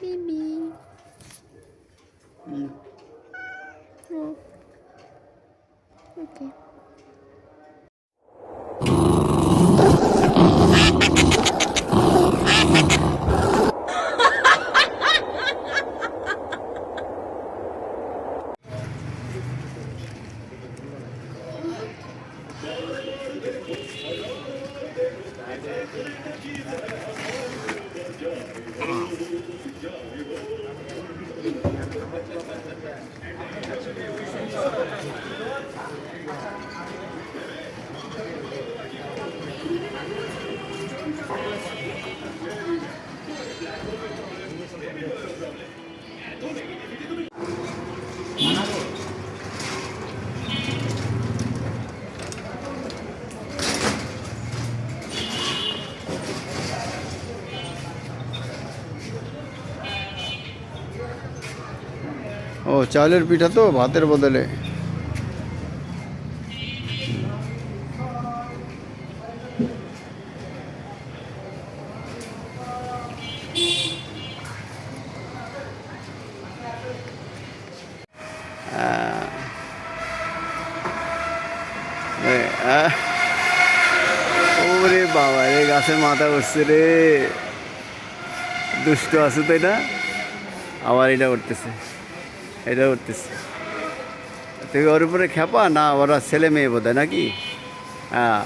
Baby. Oh. Okay. ও চালের পিঠা তো ভাতের বদলে। ওরে বাবা রে, গাছের মাথা উঠছে রে, দুষ্ট আছে তো এটা। আবার এটা উঠতেছে, এটা উঠতেছে। তুই ওর উপরে খেপা না, ওরা ছেলে মেয়ে বোধ হয় নাকি? হ্যাঁ,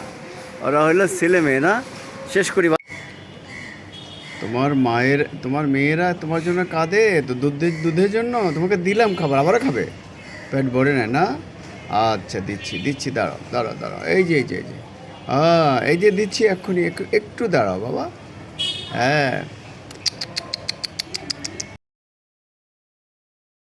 ওরা হইলো ছেলে মেয়ে না। শেষ করি। তোমার মেয়েরা তোমার জন্য কাঁদে তো, দুধের জন্য। তোমাকে দিলাম খাবার, আবারও খাবে? পেট ভরে নেয় না? আচ্ছা দিচ্ছি, দাঁড়াও। এই যে হ্যাঁ, এই যে দিচ্ছি এক্ষুনি, একটু দাঁড়াও বাবা। হ্যাঁ।